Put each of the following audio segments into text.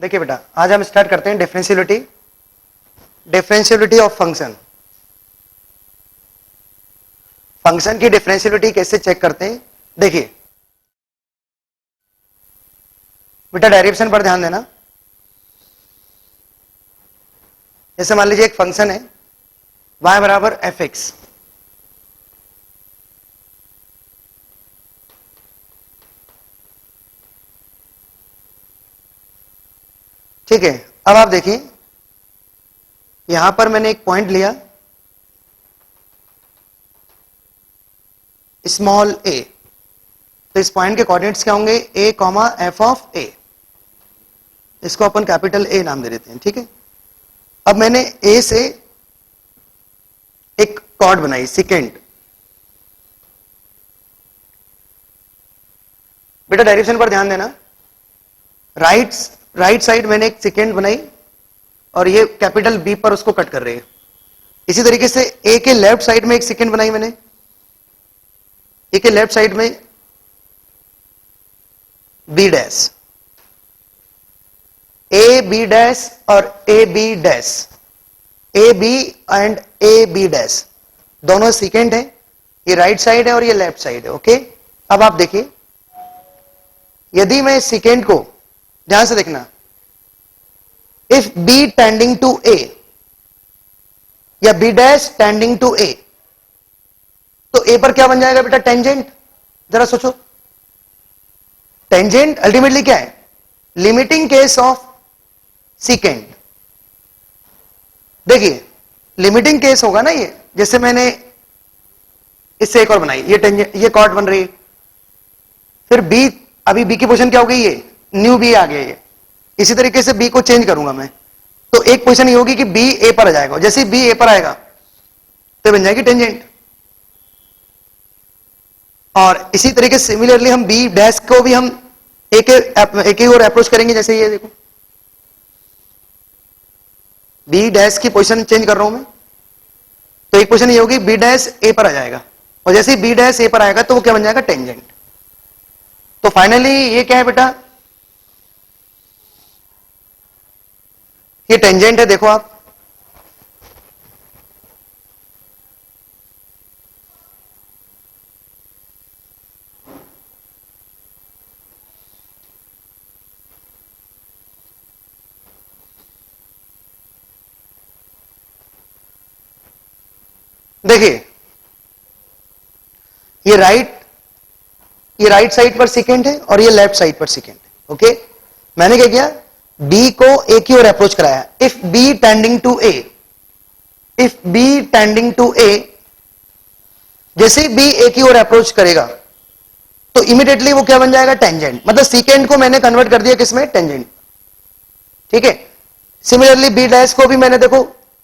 देखिए बेटा, आज हम स्टार्ट करते हैं डिफरेंशियबिलिटी ऑफ फंक्शन। फंक्शन की डिफरेंशियबिलिटी कैसे चेक करते हैं? देखिए बेटा, डेरिवेशन पर ध्यान देना। जैसे मान लीजिए एक फंक्शन है y बराबर एफ एक्स, ठीक है। अब आप देखिए, यहां पर मैंने एक पॉइंट लिया स्मॉल a, तो इस पॉइंट के कोऑर्डिनेट्स क्या होंगे? a comma F of a। इसको अपन कैपिटल A नाम दे देते हैं, ठीक है। अब मैंने a से एक कॉर्ड बनाई सेकेंड। बेटा डायरेक्शन पर ध्यान देना। राइट साइड मैंने एक सेकेंड बनाई और ये कैपिटल B पर उसको कट कर रही है। इसी तरीके से A के लेफ्ट साइड में एक सेकेंड बनाई मैंने, A के लेफ्ट साइड में B dash, A B dash और A B dash, A B and A B dash दोनों सेकेंड है। ये राइट साइड है और ये लेफ्ट साइड है, ओके। अब आप देखिए, यदि मैं सेकेंड को ध्यान से देखना, if B tending to A या B dash tending to A, तो A पर क्या बन जाएगा बेटा? टेंजेंट। जरा सोचो, टेंजेंट अल्टीमेटली क्या है? Limiting case of second. देखिए लिमिटिंग केस होगा ना ये, जैसे मैंने इससे एक और बनाई, ये टेंजेंट, ये कॉर्ड बन रही है, फिर B, अभी B की पोजीशन क्या हो गई? ये न्यू B आ गया ये। इसी तरीके से B को चेंज करूंगा मैं, तो एक पोजीशन ये होगी कि B A पर आ जाएगा। जैसे B A पर आएगा तो बन जाएगी टेंजेंट। और इसी तरीके से सिमिलरली हम B डैश को भी हम एक ही और अप्रोच करेंगे। जैसे ये देखो, B डैश की पोजीशन चेंज कर रहा हूं मैं, तो एक पोजीशन ये होगी B डैश A पर आ जाएगा, और जैसे ही B डैश A पर आएगा तो वो क्या बन जाएगा? टेंजेंट। तो फाइनली ये क्या है बेटा? ये टेंजेंट है। देखो आप, देखिए ये राइट साइड पर सेकेंड है और ये लेफ्ट साइड पर सेकेंड है, ओके। मैंने क्या किया? B को A की ओर अप्रोच कराया। If B tending to A, if B tending to A, जैसे B A की ओर अप्रोच करेगा तो इमीडिएटली वो क्या बन जाएगा? टेंजेंट। मतलब सेकेंड को मैंने कन्वर्ट कर दिया किसमें? टेंजेंट, ठीक है। सिमिलरली B डैश को भी मैंने देखो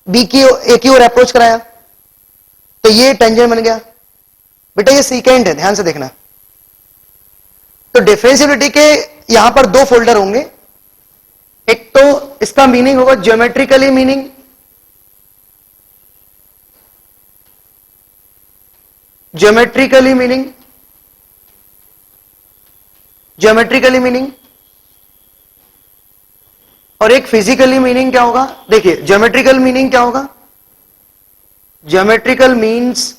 B की A की ओर अप्रोच कराया तो ये टेंजेंट बन गया। बेटा ये सेकेंड है, ध्यान से देखना। तो डिफरेंशियबिलिटी के यहां पर दो फोल्डर होंगे। एक तो इसका मीनिंग होगा ज्योमेट्रिकली मीनिंग, ज्योमेट्रिकली मीनिंग, और एक फिजिकली मीनिंग। क्या होगा? देखिए ज्योमेट्रिकल मीनिंग क्या होगा? Geometrical means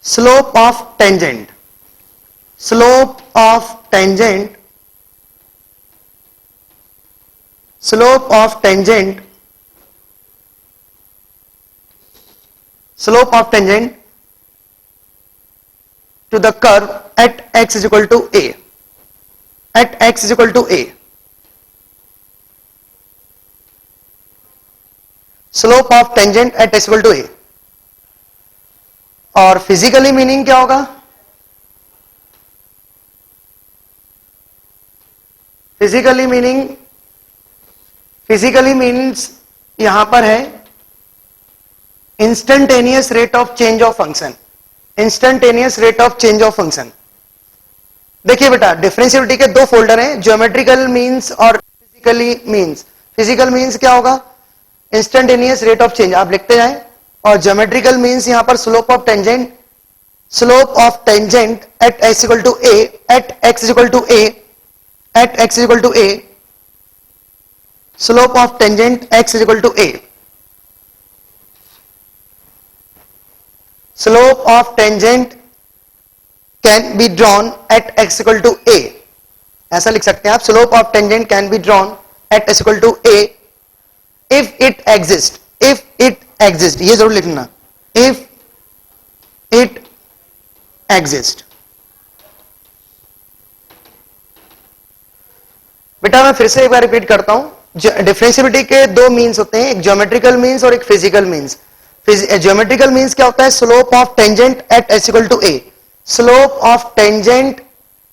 slope of tangent, slope of tangent, slope of tangent, slope of tangent to the curve at x is equal to a, at x is equal to a, slope of tangent at x equal to a। और physically meaning क्या होगा? Physically meanings यहां पर है instantaneous rate of change of function, instantaneous rate of change of function. देखिए बेटा, differentiability के दो फोल्डर हैं, ज्योमेट्रिकल मीन्स और फिजिकली मीन्स। फिजिकल मीन्स क्या होगा? इंस्टेंटेनियस रेट ऑफ चेंज, आप लिखते जाएं। और ज्योमेट्रिकल मीन्स यहां पर slope of tangent, slope of tangent at x equal to a, at x equal to a, at x equal to a, slope of tangent x is equal to a, slope of tangent can be drawn at x equal to a, ऐसा लिख सकते हैं आप, slope of tangent can be drawn at x equal to a if it exists, if it exists, ये जरूर लिखना, if it exists। बेटा मैं फिर से एक बार रिपीट करता हूं, डिफरेंशिएबिलिटी के दो मीन्स होते हैं, एक ज्योमेट्रिकल मीन्स और एक फिजिकल मीन्स। ज्योमेट्रिकल मीन्स क्या होता है? Slope of tangent at h equal to a, slope of tangent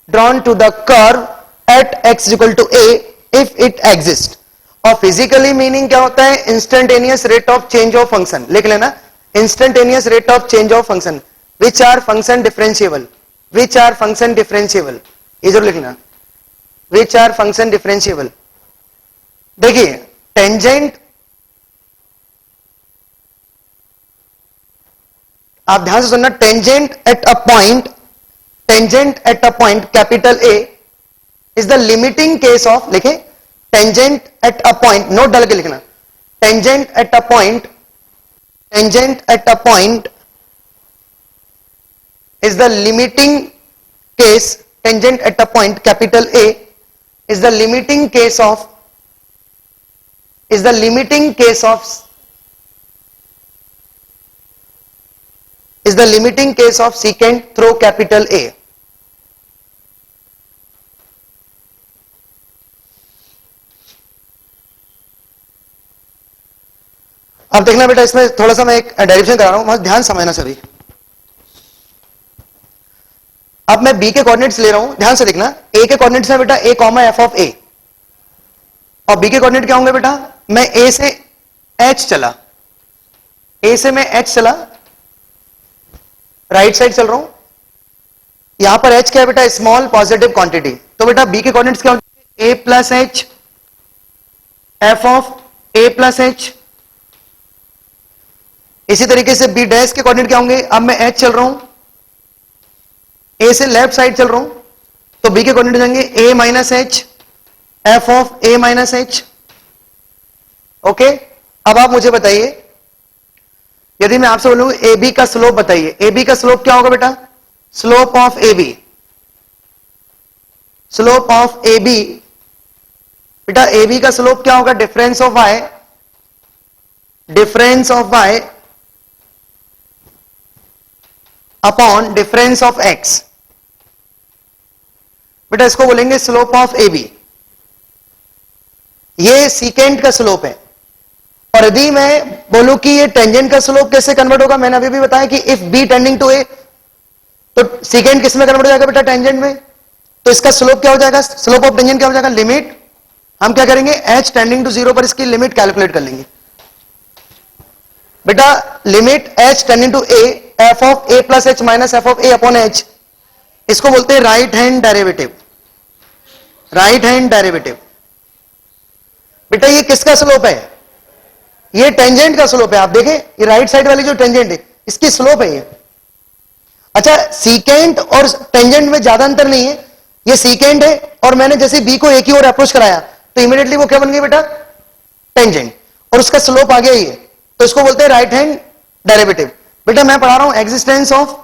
drawn to the curve at x equal to a if it exist. और फिजिकली मीनिंग क्या होता है? Instantaneous rate of change of function, लिख लेना, instantaneous rate of change of function which are function differentiable, which are function differentiable, ये जरूर लिखना, which are function differentiable. देखिए टेंजेंट, आप ध्यान से सुनना, tangent at a point, tangent at a point capital A is the limiting case of, लिखे tangent at a point, note डाल के लिखना, tangent at a point, tangent at a point is the limiting case, tangent at a point capital A is the limiting case of, is the limiting case of, is the limiting case of secant through capital A। अब देखना बेटा, इसमें थोड़ा सा मैं एक derivation करा रहा हूं, बहुत ध्यान समझना सभी। अब मैं बी के कोऑर्डिनेट्स ले रहा हूं, ध्यान से देखना, ए के कोऑर्डिनेट्स है बेटा ए कॉमा एफ ऑफ ए, और बी के कोऑर्डिनेट क्या होंगे बेटा? मैं ए से एच चला, ए से मैं एच चला, राइट साइड चल रहा हूं, यहां पर एच क्या है बेटा? Small positive quantity. तो बेटा बी के कोऑर्डिनेट्स क्या होंगे? A plus H, F of A plus H. इसी तरीके से बी डैश के कोऑर्डिनेट क्या होंगे? अब मैं एच चल रहा हूं, ए से लेफ्ट साइड चल रहा हूं, तो बी के कोऑर्डिनेट जाएंगे A minus H, F of A minus H. Okay, अब आप मुझे बताइए, यदि मैं आपसे बोलूं ए बी का स्लोप बताइए, ए बी का स्लोप क्या होगा बेटा? Slope of a b, slope of a b, बेटा ए बी का स्लोप क्या होगा? Difference of y, difference of y upon difference of x. बेटा इसको बोलेंगे स्लोप ऑफ ए बी, ये सीकेंट का स्लोप है। और यदि मैं बोलूं कि ये टेंजेंट का स्लोप कैसे कन्वर्ट होगा, मैंने अभी भी बताया कि इफ बी टेंडिंग टू ए, तो सीकेंट किस में कन्वर्ट हो जाएगा बेटा? टेंजेंट में। तो इसका स्लोप क्या हो जाएगा? स्लोप ऑफ टेंजेंट क्या हो जाएगा? लिमिट, हम क्या करेंगे? एच टेंडिंग टू जीरो पर इसकी लिमिट कैलकुलेट कर लेंगे। बेटा limit h tending to a, f of A plus h minus f of a upon h, इसको बोलते हैं right hand derivative, right hand derivative. बेटा ये किसका स्लोप है? ये टेंजेंट का स्लोप है। आप देखें ये राइट साइड वाली जो टेंजेंट है इसकी स्लोप है ये। अच्छा, सीकेंट और टेंजेंट में ज्यादा अंतर नहीं है, ये सीकेंट है और मैंने जैसे बी को ए की ओर अप्रोच कराया तो इमीडिएटली वो क्या बन गई बेटा? टेंजेंट, और उसका स्लोप आ गया ये, तो इसको बोलते हैं राइट हैंड डेरिवेटिव। बेटा मैं पढ़ा रहा हूं existence of,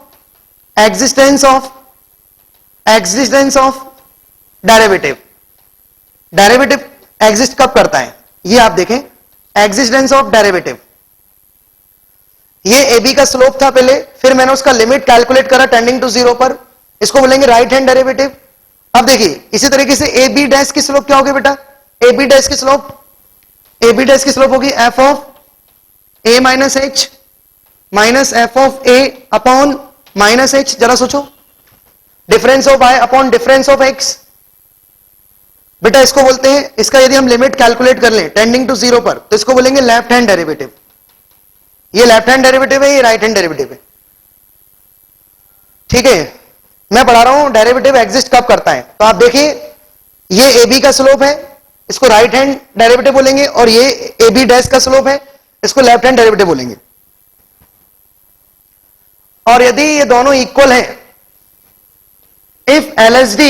existence of, existence of derivative. Derivative exist कब करता है ये आप देखें, एग्जिस्टेंस ऑफ डेरिवेटिव। ये ए बी का स्लोप था पहले, फिर मैंने उसका लिमिट कैलकुलेट करा टेंडिंग टू जीरो पर, इसको बोलेंगे राइट हैंड डेरिवेटिव। अब देखिए इसी तरीके से ए बी डैश की स्लोप क्या होगी बेटा? ए बी डैश की स्लोप, ए बी डैश की स्लोप होगी F of A minus h minus f of a upon minus H. जरा सोचो, difference of I upon difference of x. बेटा इसको बोलते हैं, इसका यदि हम लिमिट कैलकुलेट कर लें टेंडिंग टू जीरो पर, तो इसको बोलेंगे लेफ्ट हैंड डेरिवेटिव। ये लेफ्ट हैंड डेरिवेटिव है, ये राइट हैंड डेरिवेटिव है। ठीक है, मैं पढ़ा रहा हूं डेरिवेटिव एग्जिस्ट कब करता है। तो आप देखिए ये ए बी का स्लोप है, इसको राइट हैंड डेरिवेटिव बोलेंगे, और ये ए बी डैश का स्लोप है, इसको लेफ्ट हैंड डेरिवेटिव बोलेंगे। और यदि ये दोनों इक्वल हैं, if LSD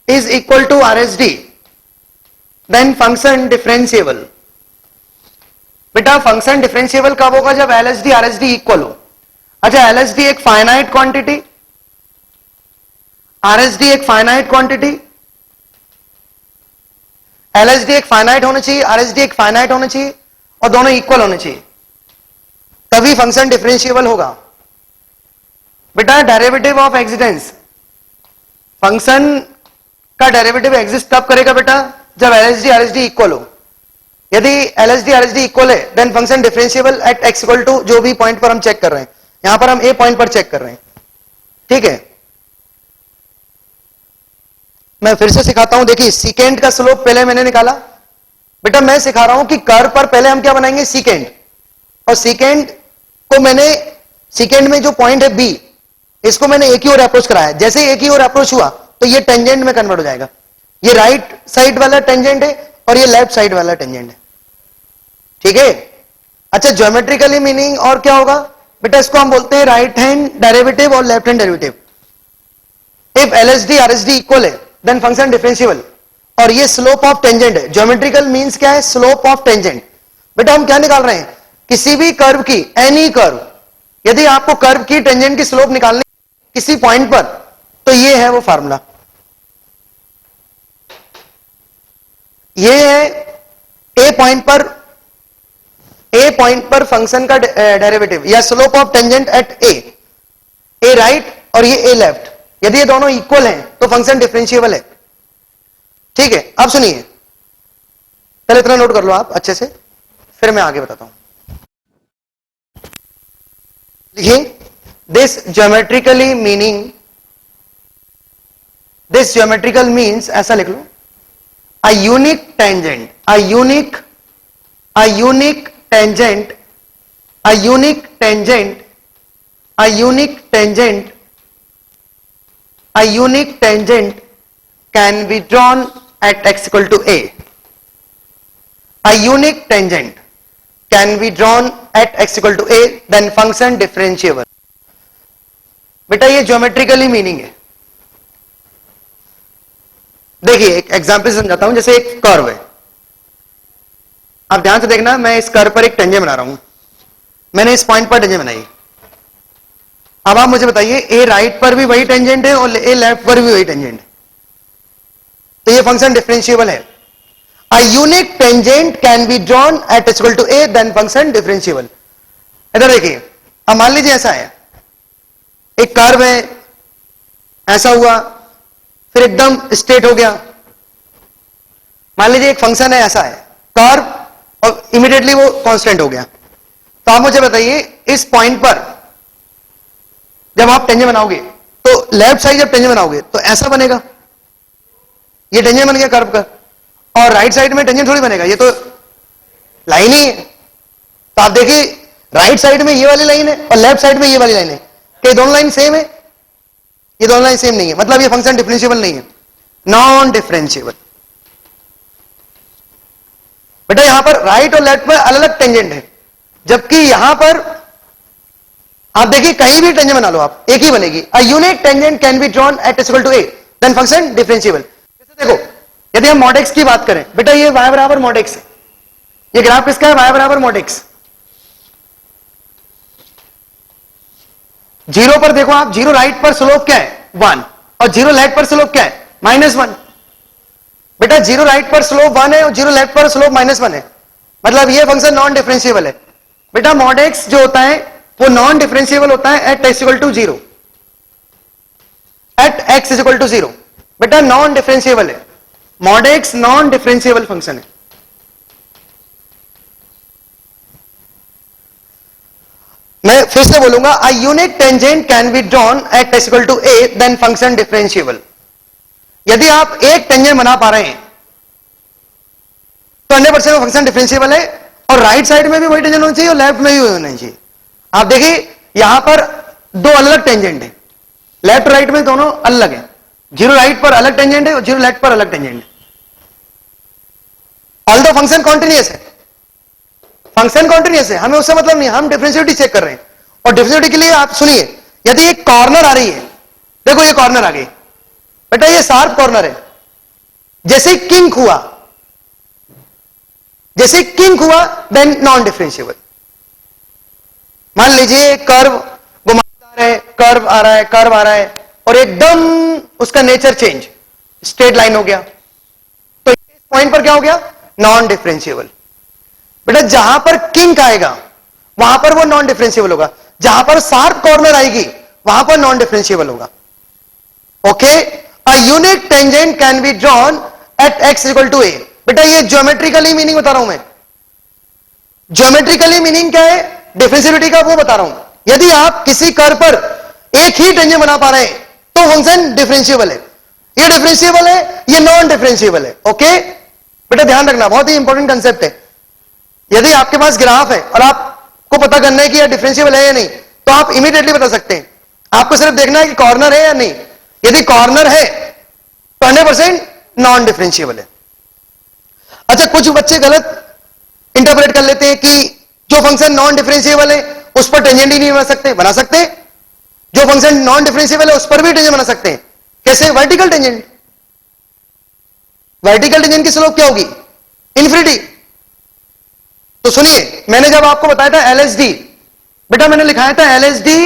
is equal to RSD, then function differentiable. बेटा फंक्शन डिफरेंशिएबल कब होगा? जब LSD RSD इक्वल हो. अच्छा, LSD एक फाइनाइट क्वांटिटी, RSD एक फाइनाइट क्वांटिटी, LSD एक फाइनाइट होना चाहिए, RSD एक फाइनाइट होना चाहिए, और दोनों इक्वल होने चाहिए, तभी फंक्शन डिफरेंशिएबल होगा. बेटा डेरिवेटिव ऑफ एक्जिस्टेंस, फंक्शन का डेरिवेटिव एग्जिस्ट कब करेगा बेटा? जब LSD RSD इक्वल हो. यदि LSD RSD इक्वल है, then function differentiable at x equal to जो भी पॉइंट पर हम चेक कर रहे हैं. यहां पर हम A पॉइंट पर चेक कर रहे हैं. ठीक है, मैं फिर से सिखाता हूं. देखिए, सीकेंड का स्लोप पहले मैंने निकाला. बेटा मैं सिखा रहा हूं कि कर्व पर पहले हम क्या बनाएंगे? सीकेंड. और सीकेंड को मैंने, सीकेंड में जो पॉइंट है B, इसको मैंने एक ही ओर अप्रोच कराया. जैसे एक ही ओर अप्रोच हुआ तो ये टेंजेंट में कन्वर्ट हो जाएगा. ये राइट साइड वाला टेंजेंट है और ये लेफ्ट साइड वाला टेंजेंट है. ठीक है. अच्छा, ज्योमेट्रिकली मीनिंग और क्या होगा बेटा? इसको हम बोलते हैं राइट हैंड डेरिवेटिव और left hand derivative. If LSD RSD equal है, देन फंक्शन डिफरेंशिएबल. और ये स्लोप ऑफ टेंजेंट है. ज्योमेट्रिकल मींस क्या है? Slope of tangent. बेटा हम क्या निकाल रहे हैं? किसी भी कर्व की, एनी कर्व, यदि आपको कर्व की टेंजेंट की स्लोप निकालनी किसी पॉइंट पर, तो ये है वो फार्मूला. ये है ए पॉइंट पर फंक्शन का डेरिवेटिव या slope of tangent eight A right और ये ए लेफ्ट. यदि ये दोनों इक्वल हैं तो फंक्शन डिफरेंशिएबल है. ठीक है, अब सुनिए, पहले इतना नोट कर लो आप अच्छे से, फिर मैं आगे बताता हूं. देखिए, दिस ज्योमेट्रिकली मीन्स, ऐसा लिख लो, a unique tangent, a unique tangent can be drawn at x equal to a. A unique tangent can be drawn at x equal to a, then function differentiable. बेटा ये geometrically meaning है. देखिए एक example समझाता हूं. जैसे एक curve है, आप ध्यान से देखना, मैं इस कर्व पर एक टेंजेंट बना रहा हूं. मैंने इस पॉइंट पर टेंजेंट बनाई. अब आप मुझे बताइए, ए राइट पर भी वही टेंजेंट है और ए लेफ्ट पर भी वही टेंजेंट है, तो ये फंक्शन डिफरेंशिएबल है. A unique tangent can be drawn at x equal to a, then function differentiable. इधर देखिए, अब मान लीजिए ऐसा है, एक कर्व है, ऐसा हुआ, फिर एकदम स्ट्रेट हो गया. मान लीजिए एक फंक्शन है, ऐसा है कर्व, और इमीडिएटली वो कांस्टेंट हो गया. तो आप मुझे बताइए, इस पॉइंट पर जब आप टेंजेंट बनाओगे, तो लेफ्ट साइड जब टेंजेंट बनाओगे तो ऐसा बनेगा, ये टेंजेंट बन गया कर्व का. और राइट साइड में टेंजेंट थोड़ी बनेगा, ये तो लाइन ही है. तो आप देखिए, राइट साइड में ये वाली लाइन है और लेफ्ट साइड में ये वाली लाइन है. क्या ये दोनों लाइन सेम है? ये दोनों लाइन सेम नहीं है, मतलब ये फंक्शन डिफरेंशिएबल नहीं है, नॉन डिफरेंशिएबल. बेटा यहां पर राइट और लेफ्ट पर अलग अलग टेंजेंट है, जबकि यहां पर आप देखिए कहीं भी टेंजेंट बना लो आप, एक ही बनेगी. A unique tangent can be drawn at x equal to a, then function differentiable. जैसे देखो, यदि हम mod x की बात करें, बेटा ये y बराबर mod x है. ये ग्राफ किसका है? y बराबर mod x. जीरो पर देखो आप, जीरो राइट पर स्लोप क्या है? 1, और जीरो लेफ्ट पर स्लोप क्या है? -1. बेटा जीरो राइट पर स्लोप 1 है और जीरो लेफ्ट पर स्लोप -1 है, मतलब ये फंक्शन नॉन डिफरेंशिएबल है. बेटा mod x जो होता है वो नॉन डिफरेंशिएबल होता है at x equal to 0, at x is equal to 0. बेटा नॉन डिफरेंशिएबल है, mod x non differentiable function है. मैं फिर से बोलूंगा, a unique tangent can be drawn at x equal to a, then function differentiable. यदि आप एक टेंजेंट बना पा रहे हैं तो 100% फंक्शन डिफरेंशिएबल है. और राइट साइड में भी वही टेंजेंट होना चाहिए और लेफ्ट में भी होना चाहिए. आप देखिए यहां पर दो अलग अलग टेंजेंट है, लेफ्ट राइट में दोनों अलग है. जीरो राइट पर अलग टेंजेंट है और जीरो लेफ्ट पर अलग टेंजेंट है. ऑल्दो फंक्शन कॉन्टिन्यूअस है, फंक्शन कॉन्टिन्यूअस है, हमें उससे मतलब नहीं, हम डिफरेंशिएबिलिटी चेक कर रहे हैं. और डिफरेंशिएबिलिटी के लिए आप सुनिए, यदि एक कॉर्नर आ रही है, देखो ये कॉर्नर आ गई बेटा, ये शार्प कॉर्नर है, जैसे किंक हुआ, जैसे किंक हुआ देन नॉन डिफरेंशिएबल। मान लीजिए कर्व घुमावदार है, कर्व आ रहा है, कर्व आ रहा है, और एकदम उसका नेचर चेंज, स्ट्रेट लाइन हो गया, तो इस पॉइंट पर क्या हो गया? Non differentiable. बेटा जहां पर किंक आएगा वहां पर वो नॉन डिफरेंशिएबल होगा, जहां पर शार्प कॉर्नर आएगी वहां पर नॉन डिफरेंशिएबल होगा। Okay, a unique tangent can be drawn at x equal to A. बेटा ये ज्योमेट्रिकली मीनिंग बता रहा हूं मैं, ज्योमेट्रिकली मीनिंग क्या है डिफरेंशिएबिलिटी का वो बता रहा हूं। यदि आप किसी कर्व पर एक ही टेंजेंट बना पा रहे हैं तो फंक्शन डिफरेंशिएबल है, ये डिफरेंशिएबल है, ये नॉन डिफरेंशिएबल है। ओके बेटा ध्यान रखना, बहुत ही इंपॉर्टेंट कंसेप्ट है। यदि आपके पास ग्राफ है और आपको पता करना है कि यह डिफरेंशिएबल है या नहीं, तो आप इमीडिएटली बता सकते हैं। आपको सिर्फ देखना है कि कॉर्नर है या नहीं, यदि कॉर्नर है तो 100% नॉन डिफरेंशिएबल है। अच्छा, कुछ बच्चे गलत इंटरप्रेट कर लेते हैं कि जो फंक्शन नॉन डिफरेंशिएबल है उस पर टेंजेंट ही नहीं बना सकते। बना सकते हैं, जो फंक्शन नॉन डिफरेंशिएबल है उस पर भी टेंजेंट बना सकते हैं। कैसे? Vertical tangent. वर्टिकल टेंजेंट की स्लोप क्या होगी? इन्फिनिटी। तो सुनिए, मैंने जब आपको बताया था एलएसडी, बेटा मैंने लिखाया था एलएसडी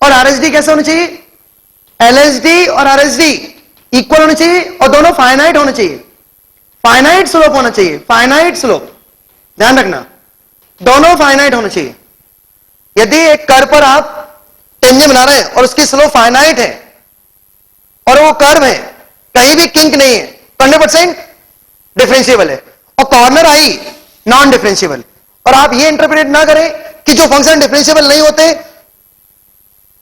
और आरएसडी कैसे होने चाहिए? एलएसडी और आरएसडी इक्वल होने चाहिए और दोनों फाइनाइट होने चाहिए, फाइनाइट स्लोप होना चाहिए, फाइनाइट स्लोप, ध्यान रखना, दोनों फाइनाइट होने चाहिए। यदि एक कर्व पर आप टेंजेंट बना रहे हैं और उसकी स्लोप फाइनाइट है और वो कर्व है, कहीं भी किंक नहीं है, 100% डिफरेंशिएबल है। और कॉर्नर आई नॉन डिफरेंशिएबल। और आप ये इंटरप्रेट ना करें कि जो फंक्शन डिफरेंशिएबल नहीं होते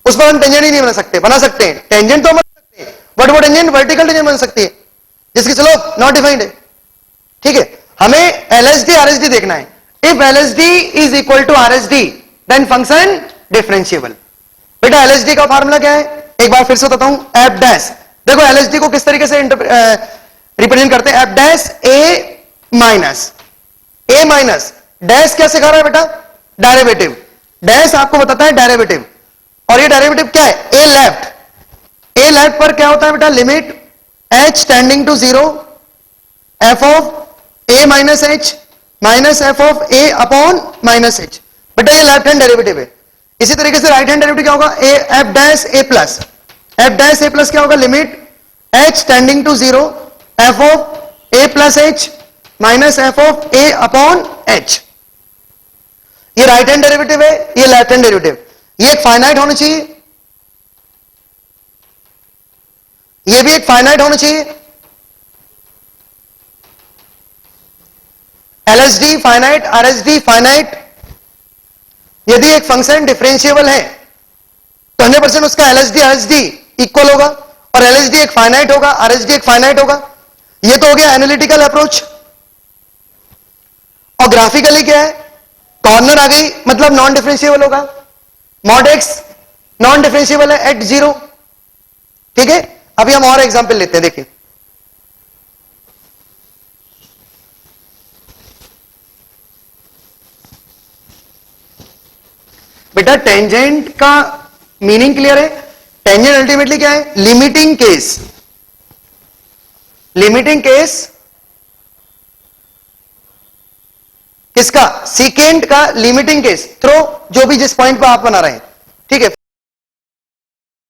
उस पर हम टेंजेंट ही नहीं बना सकते। बना सकते हैं, टेंजेंट तो बना सकते हैं, बट वो टेंजेंट वर्टिकल टेंजेंट बन सकती है जिसकी स्लोप नॉट डिफाइंड है। ठीक है, हमें एलएसडी आरएसडी देखना है। If LSD is equal to RSD then function differentiable. बेटा एलएसडी का फॉर्मूला क्या है? एक बार फिर से बताता हूं, एफ डैश। देखो एलएसडी को किस तरीके से रिप्रेजेंट करते हैं? एफ डैश ए माइनस, ए माइनस डैश क्या सिखा रहा है बेटा? डेरिवेटिव। डैश आपको बताता है डेरिवेटिव, और ये डेरिवेटिव क्या है? ए लेफ्ट। ए लेफ्ट पर क्या होता है बेटा? Limit h tending to 0 f of A minus h minus f of a upon minus h. बेटा ये लेफ्ट हैंड डेरिवेटिव है। इसी तरीके से राइट हैंड डेरिवेटिव क्या होगा? A f dash a plus, f dash a plus क्या होगा? Limit h tending to 0 f of A plus h minus f of a upon h. ये राइट हैंड डेरिवेटिव है, ये लेफ्ट हैंड डेरिवेटिव। ये एक finite होना चाहिए, ये भी एक फाइनाइट होना चाहिए। LSD finite, RSD finite. यदि एक फंक्शन डिफरेंशिएबल है तो 100% उसका एलएसडी आरएसडी इक्वल होगा, और एलएसडी एक फाइनाइट होगा, आरएसडी एक फाइनाइट होगा। ये तो हो गया एनालिटिकल अप्रोच। और ग्राफिकली क्या है? कॉर्नर आ गई मतलब नॉन डिफरेंशिएबल होगा, मॉड एक्स नॉन डिफरेंशिएबल है एट 0। ठीक है, अभी हम और एग्जांपल लेते हैं, देखिए। बेटा टेंजेंट का मीनिंग क्लियर है? टेंजेंट अल्टीमेटली क्या है? Limiting case. लिमिटिंग केस किसका? सीकेंट का लिमिटिंग केस थ्रो जो भी जिस पॉइंट पर आप बना रहे हैं। ठीक है।